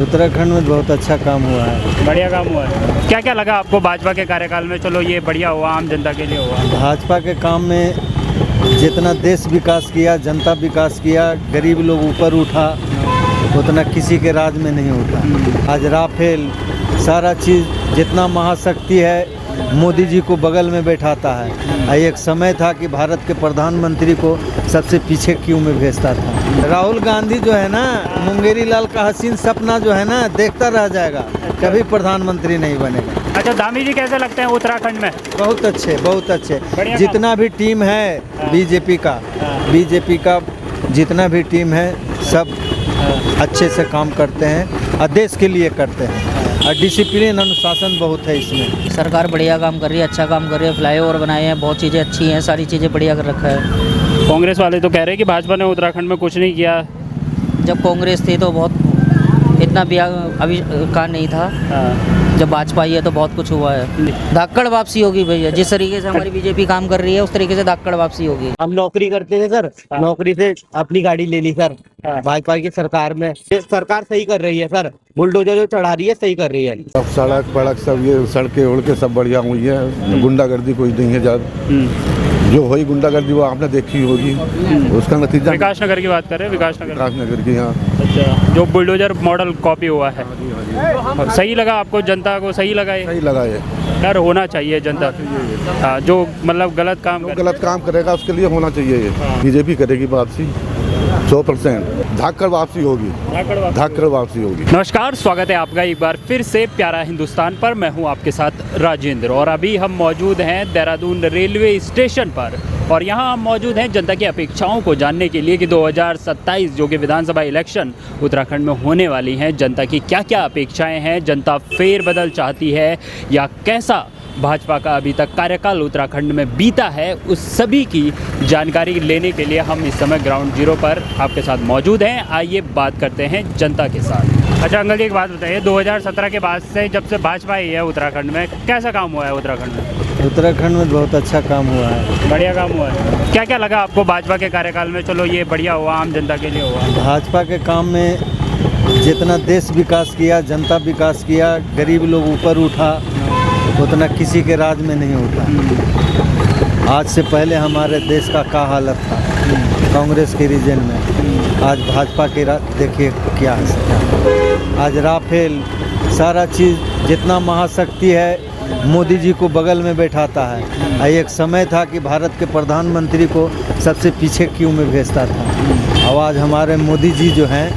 उत्तराखंड में बहुत अच्छा काम हुआ है। बढ़िया काम हुआ है। क्या क्या लगा आपको भाजपा के कार्यकाल में? चलो ये बढ़िया हुआ, आम जनता के लिए हुआ। भाजपा के काम में जितना देश विकास किया, जनता विकास किया, गरीब लोग ऊपर उठा, उतना किसी के राज में नहीं उठा। आज राफेल सारा चीज़ जितना महाशक्ति है मोदी जी को बगल में बैठाता है। एक समय था कि भारत के प्रधानमंत्री को सबसे पीछे क्यों में भेजता था। राहुल गांधी जो है ना, मुंगेरी लाल का हसीन सपना जो है ना, देखता रह जाएगा, कभी प्रधानमंत्री नहीं बनेगा। अच्छा, धामी जी कैसे लगते हैं उत्तराखंड में? बहुत अच्छे, बहुत अच्छे। बढ़िया जितना भी टीम है बीजेपी का जितना भी टीम है सब अच्छे से काम करते हैं और देश के लिए करते हैं और डिसिप्लिन अनुशासन बहुत है इसमें। सरकार बढ़िया काम कर रही है, अच्छा काम कर रही है। फ्लाईओवर बनाए हैं, बहुत चीज़ें अच्छी हैं, सारी चीज़ें बढ़िया कर रखा है। कांग्रेस वाले तो कह रहे हैं कि भाजपा ने उत्तराखंड में कुछ नहीं किया। जब कांग्रेस थी तो बहुत इतना भी अभिकार नहीं था। जब भाजपा आई है तो बहुत कुछ हुआ है। धाकड़ वापसी होगी भैया, जिस तरीके से हमारी बीजेपी काम कर रही है उस तरीके से धाकड़ वापसी होगी। हम नौकरी करते थे सर, नौकरी से अपनी गाड़ी ले ली सर। भाजपा की सरकार में ये सरकार सही कर रही है सर, बुलडोजर जो चढ़ा रही है सही कर रही है। सब सड़क पड़क सब ये सड़कें उड़के सब बढ़िया हुई है। गुंडागर्दी कोई नहीं है ज़्यादा। जो हुई गुंडागर्दी वो आपने देखी होगी, उसका नतीजा विकास नगर की बात कर रहे हैं। विकास नगर की। यहाँ अच्छा, जो बुलडोजर मॉडल कॉपी हुआ है, सही लगा आपको? जनता को सही लगा? ये सही लगा। ये डर होना चाहिए जनता, हाँ, जो मतलब गलत काम करेगा उसके लिए होना चाहिए। ये बीजेपी करेगी वापसी 100%। धाकड़ वापसी होगी, धाकड़ वापसी होगी। नमस्कार, स्वागत है आपका एक बार फिर से प्यारा हिंदुस्तान पर। मैं हूं आपके साथ राजेंद्र और अभी हम मौजूद हैं देहरादून रेलवे स्टेशन पर और यहां हम मौजूद हैं जनता की अपेक्षाओं को जानने के लिए कि 2027 जो कि विधानसभा इलेक्शन उत्तराखंड में होने वाली हैं, जनता की क्या क्या अपेक्षाएं हैं, जनता फेरबदल चाहती है या कैसा भाजपा का अभी तक कार्यकाल उत्तराखंड में बीता है, उस सभी की जानकारी लेने के लिए हम इस समय ग्राउंड जीरो पर आपके साथ मौजूद हैं। आइए बात करते हैं जनता के साथ। अच्छा अंकल जी, एक बात बताइए, 2017 के बाद से जब से भाजपा आई है उत्तराखंड में, कैसा काम हुआ है उत्तराखंड में? उत्तराखंड में बहुत अच्छा काम हुआ है। बढ़िया काम हुआ है। क्या क्या लगा आपको भाजपा के कार्यकाल में? चलो ये बढ़िया हुआ, आम जनता के लिए हुआ। भाजपा के काम में जितना देश विकास किया, जनता विकास किया, गरीब लोग ऊपर उठा, उतना किसी के राज में नहीं उठा। आज से पहले हमारे देश का क्या हालत था कांग्रेस के रीजन में, आज भाजपा के देखिए क्या है। आज राफेल सारा चीज़ जितना महाशक्ति है मोदी जी को बगल में बैठाता है। एक समय था कि भारत के प्रधानमंत्री को सबसे पीछे क्यों में भेजता था। आवाज़ हमारे मोदी जी जो हैं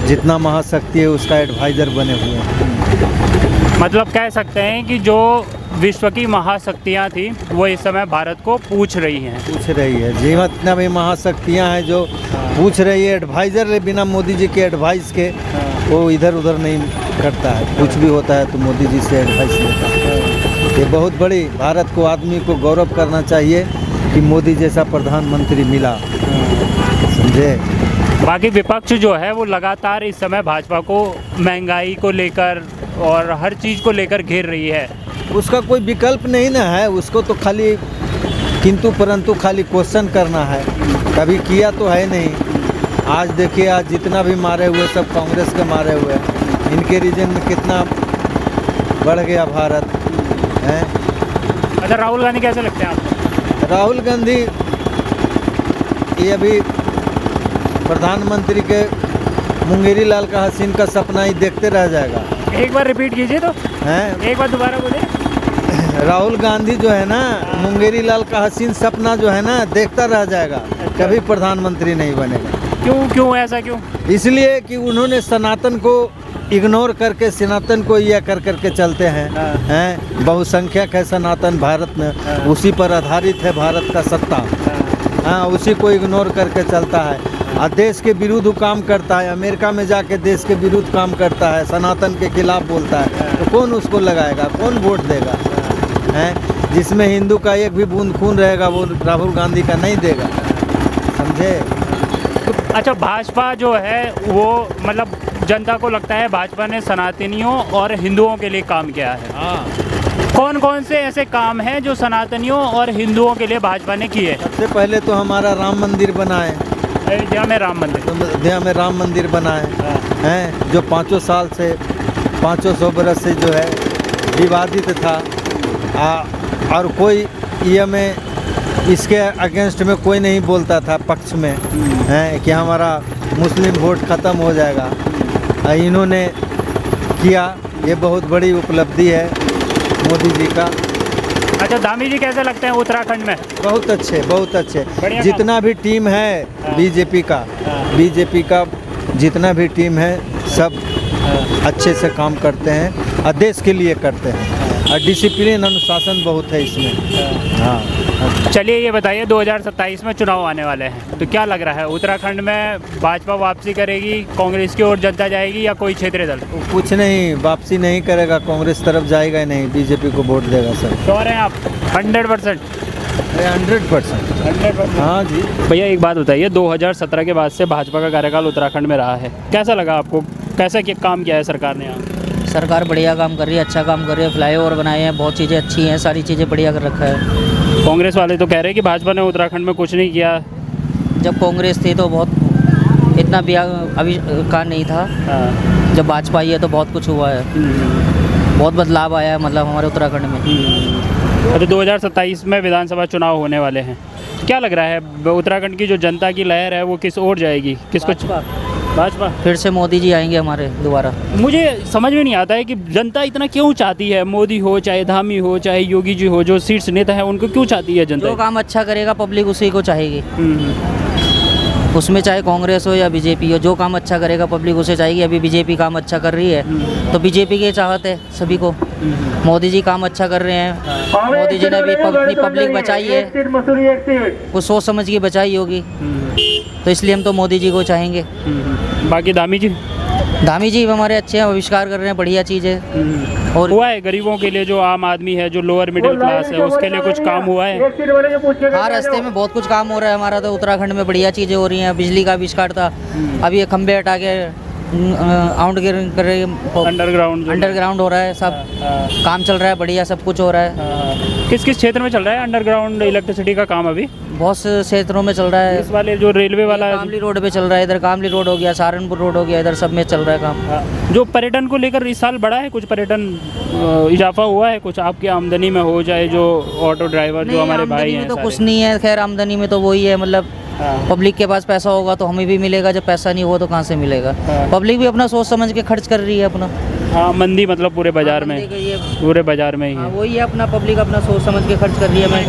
जितना महाशक्ति है उसका एडवाइज़र बने हुए हैं। मतलब कह सकते हैं कि जो विश्व की महाशक्तियाँ थी वो इस समय भारत को पूछ रही हैं। जितना भी महाशक्तियाँ हैं जो पूछ रही है, एडवाइज़र बिना मोदी जी के एडवाइस के वो इधर उधर नहीं करता है। कुछ भी होता है तो मोदी जी से एडवाइस लेता है। ये बहुत बड़ी भारत को, आदमी को गौरव करना चाहिए कि मोदी जैसा प्रधानमंत्री मिला, समझे। बाकी विपक्ष जो है वो लगातार इस समय भाजपा को महंगाई को लेकर और हर चीज़ को लेकर घेर रही है। उसका कोई विकल्प नहीं ना है, उसको तो खाली किंतु परंतु खाली क्वेश्चन करना है, कभी किया तो है नहीं। आज देखिए, आज जितना भी मारे हुए सब कांग्रेस के मारे हुए हैं। इनके रीजन में कितना बढ़ गया भारत है। अच्छा, राहुल गांधी कैसे लगते हैं आपको? राहुल गांधी ये अभी प्रधानमंत्री के मुंगेरी लाल का हसीन का सपना ही देखते रह जाएगा। एक बार रिपीट कीजिए तो हैं, एक बार दोबारा बोलिए। राहुल गांधी जो है ना, मुंगेरी लाल का हसीन सपना जो है ना, देखता रह जाएगा, कभी प्रधानमंत्री नहीं बनेगा। क्यों ऐसा क्यों? इसलिए कि उन्होंने सनातन को इग्नोर करके सनातन को यह कर करके चलते हैं। बहुसंख्यक है सनातन भारत में, उसी पर आधारित है भारत का सत्ता। हाँ, उसी को इग्नोर करके चलता है और देश के विरुद्ध काम करता है। अमेरिका में जाके देश के विरुद्ध काम करता है, सनातन के खिलाफ बोलता है, तो कौन उसको लगाएगा, कौन वोट देगा? हैं, जिसमें हिंदू का एक भी बूंद खून रहेगा वो राहुल गांधी का नहीं देगा, समझे। अच्छा, भाजपा जो है वो मतलब जनता को लगता है भाजपा ने सनातनियों और हिंदुओं के लिए काम किया है। हाँ, कौन कौन से ऐसे काम हैं जो सनातनियों और हिंदुओं के लिए भाजपा ने किए? सबसे पहले तो हमारा राम मंदिर बना है, अयोध्या में राम मंदिर। अयोध्या में राम मंदिर बना है। हैं जो 500 बरस से जो है विवादित था, और कोई ये में इसके अगेंस्ट में कोई नहीं बोलता था पक्ष में हैं कि हमारा मुस्लिम वोट ख़त्म हो जाएगा। इन्होंने किया, ये बहुत बड़ी उपलब्धि है मोदी जी का। अच्छा, धामी जी कैसे लगते हैं उत्तराखंड में? बहुत अच्छे, बहुत अच्छे। बढ़िया जितना भी टीम है बीजेपी का जितना भी टीम है सब अच्छे से काम करते हैं और देश के लिए करते हैं, और डिसिप्लिन अनुशासन बहुत है इसमें। हाँ। चलिए ये बताइए, 2027 में चुनाव आने वाले हैं, तो क्या लग रहा है उत्तराखंड में भाजपा वापसी करेगी, कांग्रेस की ओर जनता जाएगी या कोई क्षेत्रीय दल? कुछ नहीं, वापसी नहीं करेगा, कांग्रेस तरफ जाएगा ही नहीं, बीजेपी को वोट देगा सर। श्योर हैं आप? 100%? 100%। हाँ जी। भैया एक बात बताइए, 2017 के बाद से भाजपा का कार्यकाल उत्तराखंड में रहा है, कैसा लगा आपको? कैसा काम किया है सरकार ने यहाँ? सरकार बढ़िया काम कर रही है, अच्छा काम कर रही है, फ्लाईओवर बनाए हैं, बहुत चीज़ें अच्छी हैं, सारी चीज़ें बढ़िया कर रखा है। कांग्रेस वाले तो कह रहे हैं कि भाजपा ने उत्तराखंड में कुछ नहीं किया। जब कांग्रेस थी तो बहुत इतना भी आविष्कार नहीं था। जब भाजपा आई है तो बहुत कुछ हुआ है, बहुत बदलाव आया है मतलब हमारे उत्तराखंड में। तो 2027 में विधानसभा चुनाव होने वाले हैं, क्या लग रहा है उत्तराखंड की जो जनता की लहर है वो किस ओर जाएगी? किसको? भाजपा। फिर से मोदी जी आएंगे हमारे दोबारा। मुझे समझ में नहीं आता है कि जनता इतना क्यों चाहती है, मोदी हो चाहे धामी हो चाहे योगी जी हो, जो शीर्ष नेता है उनको क्यों चाहती है जनता? जो काम अच्छा करेगा पब्लिक उसी को चाहेगी। उसमें चाहे कांग्रेस हो या बीजेपी हो, जो काम अच्छा करेगा पब्लिक उसे चाहेगी। अभी बीजेपी काम अच्छा कर रही है तो बीजेपी के चाहते हैं सभी को। मोदी जी काम अच्छा कर रहे हैं, मोदी जी ने भी अपनी पब्लिक बचाई है, कुछ सोच समझ के बचाई होगी, तो इसलिए हम तो मोदी जी को चाहेंगे। बाकी धामी जी? धामी जी हमारे अच्छे हैं, आविष्कार कर रहे हैं, बढ़िया चीज़ है। और हुआ है गरीबों के लिए, जो आम आदमी है, जो लोअर मिडिल क्लास है, उसके लिए कुछ काम हुआ है? हाँ, रास्ते में बहुत कुछ काम हो रहा है हमारा तो उत्तराखंड में, बढ़िया चीज़ें हो रही हैं। बिजली का आविष्कार था, अभी ये खंभे हटा के अंडरग्राउंड हो रहा है, सब काम चल रहा है, बढ़िया सब कुछ हो रहा है। किस किस क्षेत्र में चल रहा है अंडरग्राउंड इलेक्ट्रिसिटी का काम? अभी बहुत से क्षेत्रों में चल रहा है। इस वाले जो रेलवे वाला कामली रोड पे चल रहा है, इधर कामली रोड हो गया, सहारनपुर रोड हो गया, इधर सब में चल रहा है काम। जो पर्यटन को लेकर इस साल बढ़ा है कुछ? पर्यटन इजाफा हुआ है कुछ आपकी आमदनी में? हो जाए जो ऑटो ड्राइवर जो हमारे भाई हैं, तो कुछ नहीं है, खैर आमदनी में तो वही है, मतलब पब्लिक के पास पैसा होगा तो हमें भी मिलेगा, जब पैसा नहीं होगा तो कहाँ से मिलेगा? पब्लिक भी अपना सोच समझ के खर्च कर रही है अपना। हाँ, मंदी मतलब पूरे बाजार में, पूरे बाजार में ही है। वही है, अपना पब्लिक अपना सोच समझ के खर्च कर रही है। मैं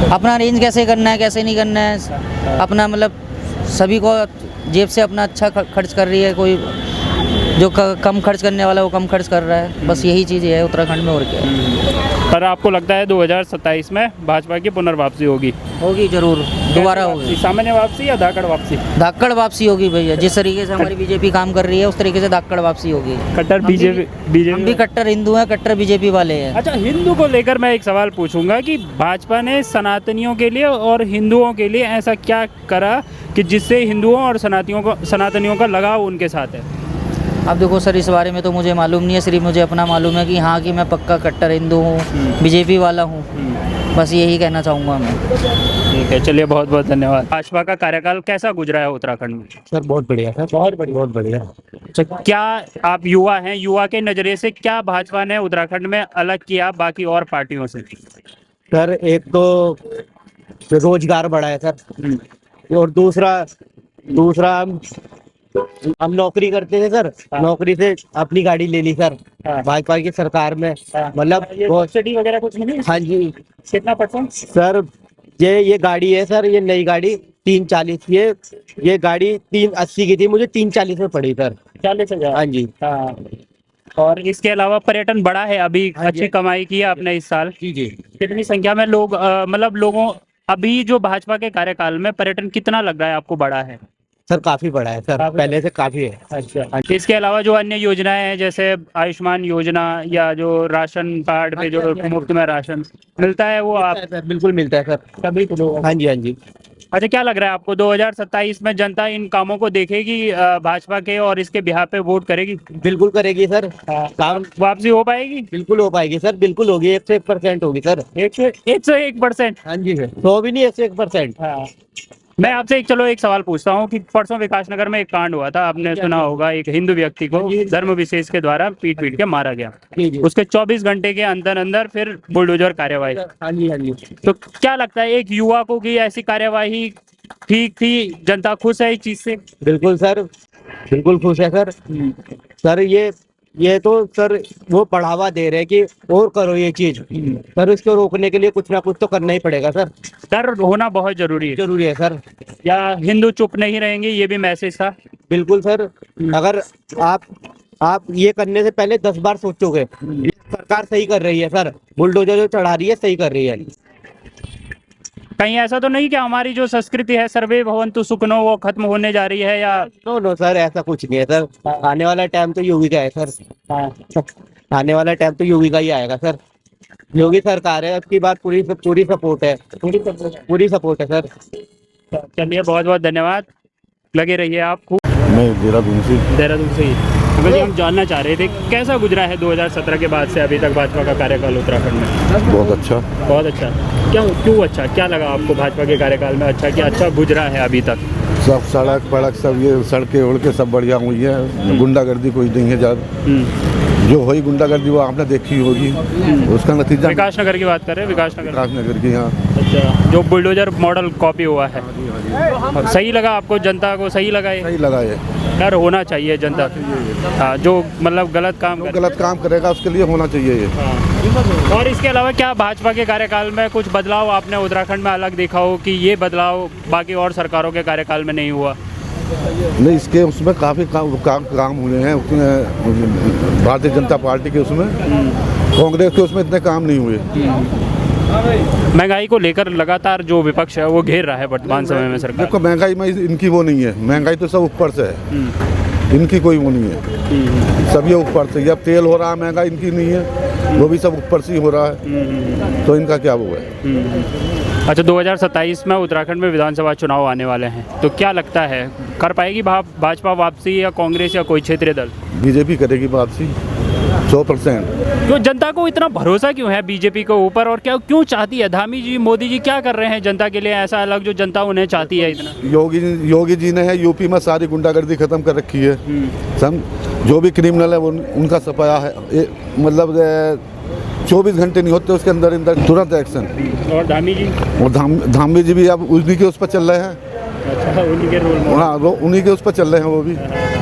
अपना अरेंज कैसे करना है कैसे नहीं करना है, अपना मतलब सभी को जेब से अपना अच्छा खर्च कर रही है। कोई जो कम खर्च करने वाला वो कम खर्च कर रहा है, बस यही चीज़ है उत्तराखंड में, और क्या है। पर आपको लगता है 2027 में भाजपा की पुनर्वापसी होगी? होगी जरूर, दोबारा होगी। सामान्य वापसी या धाकड़ वापसी? धाकड़ वापसी होगी भैया, जिस तरीके से हमारी बीजेपी काम कर रही है उस तरीके से धाकड़ वापसी होगी। कट्टर बीजेपी? हम भी कट्टर हिंदू हैं, कट्टर बीजेपी वाले हैं। अच्छा, हिंदू को लेकर मैं एक सवाल पूछूंगा कि भाजपा ने सनातनियों के लिए और हिंदुओं के लिए ऐसा क्या करा कि जिससे हिंदुओं और सनातनियों का लगाव उनके साथ है? अब देखो सर, इस बारे में तो मुझे मालूम नहीं है, सिर्फ मुझे अपना मालूम है कि हाँ, कि मैं पक्का कट्टर हिंदू हूँ, बीजेपी वाला हूँ, बस यही कहना चाहूँगा मैं। ठीक है, चलिए बहुत बहुत धन्यवाद। भाजपा का कार्यकाल कैसा गुजरा है उत्तराखंड में? सर बहुत बढ़िया सर, बहुत बढ़िया। तो क्या आप युवा हैं, युवा के नज़रिए से क्या भाजपा ने उत्तराखंड में अलग किया बाकी और पार्टियों से? सर एक तो रोजगार बढ़ा है सर, और दूसरा हम नौकरी करते थे सर, नौकरी से अपनी गाड़ी ले ली सर भाजपा की सरकार में, मतलब सब्सिडी वगैरह कुछ नहीं? हाँ जी। कितना परसेंट? सर ये गाड़ी है सर, ये नई गाड़ी 340, ये गाड़ी 380 की थी, मुझे 340 में पड़ी सर। 40,000? हाँ जी। हाँ, और इसके अलावा पर्यटन बढ़ा है अभी, अच्छी कमाई की है आपने इस साल? जी जी। कितनी संख्या में लोग मतलब लोगों अभी जो भाजपा के कार्यकाल में पर्यटन कितना लग रहा है आपको बढ़ा है? सर काफी बड़ा है सर, पहले से काफी है। अच्छा, इसके अलावा जो अन्य योजनाएं हैं जैसे आयुष्मान योजना या जो राशन कार्ड पे जो मुफ्त में राशन मिलता है वो आप? बिल्कुल मिलता है सर सभी को लोगों? हाँ जी हाँ जी। अच्छा, क्या लग रहा है आपको 2027 में जनता इन कामों को देखेगी भाजपा के और इसके बिहार पे वोट करेगी? बिल्कुल करेगी सर, काम वापसी हो पाएगी? बिल्कुल हो पाएगी सर, बिल्कुल होगी, 101% होगी सर। 101%? हाँ जी सर, 100 भी नहीं, 101%। हाँ, मैं आपसे एक सवाल पूछता हूँ कि परसों विकास नगर में एक कांड हुआ था, आपने सुना होगा, एक हिंदू व्यक्ति को धर्म विशेष के द्वारा पीट के मारा गया। उसके 24 घंटे के अंदर अंदर फिर बुलडोजर कार्यवाही। हाँ जी, हाँ जी। तो क्या लगता है, एक युवा को की ऐसी कार्यवाही ठीक थी? जनता खुश है इस चीज से? बिल्कुल सर, बिल्कुल खुश है सर। सर ये तो सर वो बढ़ावा दे रहे हैं कि और करो ये चीज। सर इसको रोकने के लिए कुछ ना कुछ तो करना ही पड़ेगा सर। डर होना बहुत जरूरी है। जरूरी है सर। या हिंदू चुप नहीं रहेंगे, ये भी मैसेज था। बिल्कुल सर, अगर आप ये करने से पहले 10 बार सोचोगे। ये सरकार सही कर रही है सर, बुलडोजर जो चढ़ा रही है सही कर रही है। कहीं ऐसा तो नहीं कि हमारी जो संस्कृति है सर्वे भवन्तु सुखिनो वो खत्म होने जा रही है? या नो सर, ऐसा कुछ नहीं है सर। आने वाला टाइम तो योगी का है सर। आने वाला टाइम तो योगी का ही आएगा सर। योगी सरकार है, उसकी बात पूरी सपोर्ट है। पूरी सपोर्ट है सर। चलिए, बहुत बहुत धन्यवाद, लगे रहिए आप। खूब मैं देहरादून से ही अंकल जी, हम जानना चाह रहे थे कैसा गुजरा है 2017 के बाद से अभी तक भाजपा का कार्यकाल उत्तराखंड में? बहुत अच्छा। बहुत अच्छा। क्यों अच्छा? क्या लगा आपको भाजपा के कार्यकाल में अच्छा, क्या अच्छा गुजरा है अभी तक? सब सड़क सब ये सड़कें उड़के सब बढ़िया हुई है। गुंडागर्दी कोई नहीं है ज़्यादा। जो हुई गुंडागर्दी वो आपने देखी होगी, उसका नतीजा। विकास नगर की बात कर रहे हैं? विकास नगर की, हाँ। अच्छा, जो बुलडोजर मॉडल कॉपी हुआ है, सही लगा आपको? जनता को सही लगा? ये सही लगा। ये डर होना चाहिए जनता, हाँ, जो मतलब गलत काम करेगा उसके लिए होना चाहिए ये। हाँ। और इसके अलावा क्या भाजपा के कार्यकाल में कुछ बदलाव आपने उत्तराखंड में अलग देखा हो कि ये बदलाव बाकी और सरकारों के कार्यकाल में नहीं हुआ? नहीं, इसके उसमें काफ़ी काम हुए हैं उसमें, भारतीय जनता पार्टी के उसमें। कांग्रेस के उसमें इतने काम नहीं हुए। महंगाई को लेकर लगातार जो विपक्ष है वो घेर रहा है वर्तमान समय में सरकार। देखो, महंगाई में इनकी वो नहीं है, महंगाई तो सब ऊपर से है, इनकी कोई वो नहीं है। सब ये ऊपर से, अब तेल हो रहा है महंगा, इनकी नहीं है, वो भी सब ऊपर से ही हो रहा है। तो इनका क्या वो है? अच्छा, 2027 में उत्तराखंड में विधानसभा चुनाव आने वाले हैं, तो क्या लगता है कर पाएगी भाजपा वापसी, या कांग्रेस, या कोई क्षेत्रीय दल? बीजेपी करेगी वापसी 100%। तो जनता को इतना भरोसा क्यों है बीजेपी के ऊपर, और क्या क्यों चाहती है? धामी जी, मोदी जी क्या कर रहे हैं जनता के लिए ऐसा अलग जो जनता उन्हें चाहती है इतना? योगी जी ने है यूपी में सारी गुंडागर्दी खत्म कर रखी है। सब जो भी क्रिमिनल है वो उनका सफाया है, मतलब 24 घंटे नहीं होते उसके अंदर तुरंत एक्शन। और धामी जी? और धामी जी भी अब उन्हीं के उस पर चल रहे हैं। अच्छा, उन्हीं के रोल में? हाँ, उन्हीं के उस पर चल रहे हैं वो भी।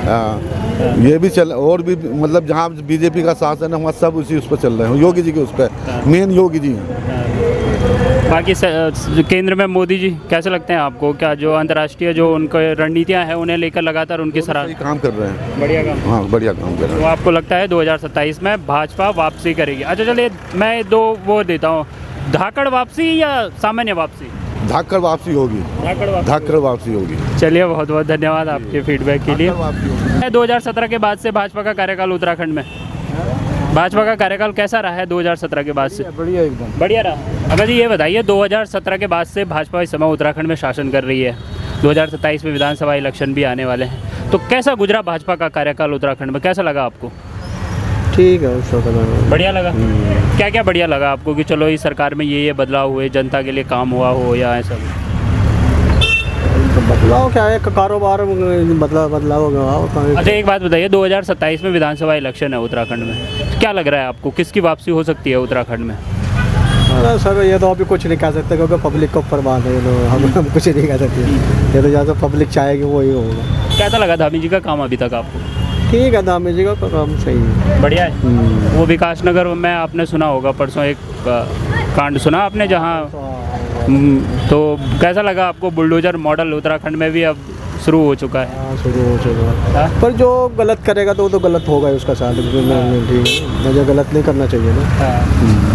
हाँ, ये भी चल, और भी मतलब जहाँ बीजेपी का शासन है वहाँ सब उसी उस पर चल रहे हैं, योगी जी के उस पर। मेन योगी जी हैं। बाकी केंद्र में मोदी जी कैसे लगते हैं आपको? क्या जो अंतर्राष्ट्रीय जो उनके रणनीतियां हैं उन्हें लेकर लगातार उनकी सराहना? काम कर रहे हैं, बढ़िया काम। हाँ, बढ़िया काम कर रहे हैं। तो आपको लगता है 2027 में भाजपा वापसी करेगी? अच्छा, चलिए मैं दो वो देता हूँ, धाकड़ वापसी या सामान्य वापसी? धाकड़ वापसी होगी। धाकड़ वापसी होगी। चलिए, बहुत बहुत धन्यवाद आपके फीडबैक के लिए। 2017 के बाद से भाजपा का कार्यकाल उत्तराखंड में, भाजपा का कार्यकाल कैसा रहा है 2017 के बाद से? बढ़िया, एकदम बढ़िया रहा। अगर जी ये बताइए, 2017 के बाद से भाजपा इस समय उत्तराखंड में शासन कर रही है, 2027 में विधानसभा इलेक्शन भी आने वाले हैं, तो कैसा गुजरा भाजपा का कार्यकाल उत्तराखंड में? कैसा लगा आपको? ठीक है, बढ़िया लगा। क्या क्या बढ़िया लगा आपको कि चलो इस सरकार में ये बदलाव हुए, जनता के लिए काम हुआ हो, या ऐसा? बदलाव क्या है, कारोबार बदलाव होगा। अच्छा, एक बात बताइए, 2027 में विधानसभा इलेक्शन है उत्तराखंड में, क्या लग रहा है आपको, किसकी वापसी हो सकती है उत्तराखंड में? अरे सर, ये तो अभी कुछ नहीं कह सकते क्योंकि पब्लिक को ऊपर बात है, तो हम कुछ नहीं कह सकते। ये तो जहाँ से पब्लिक चाहेगी वही होगा। कैसा लगा धामी जी का काम अभी तक आपको? ठीक है, धामी जी का काम सही है, बढ़िया है। वो विकास नगर में आपने सुना होगा, परसों एक कांड सुना आपने जहाँ, तो कैसा लगा आपको? बुलडोजर मॉडल उत्तराखंड में भी अब शुरू हो चुका है। हाँ, शुरू हो चुका है। पर जो गलत करेगा तो वो तो गलत होगा ही उसका साथ। ठीक है, मुझे गलत नहीं करना चाहिए ना।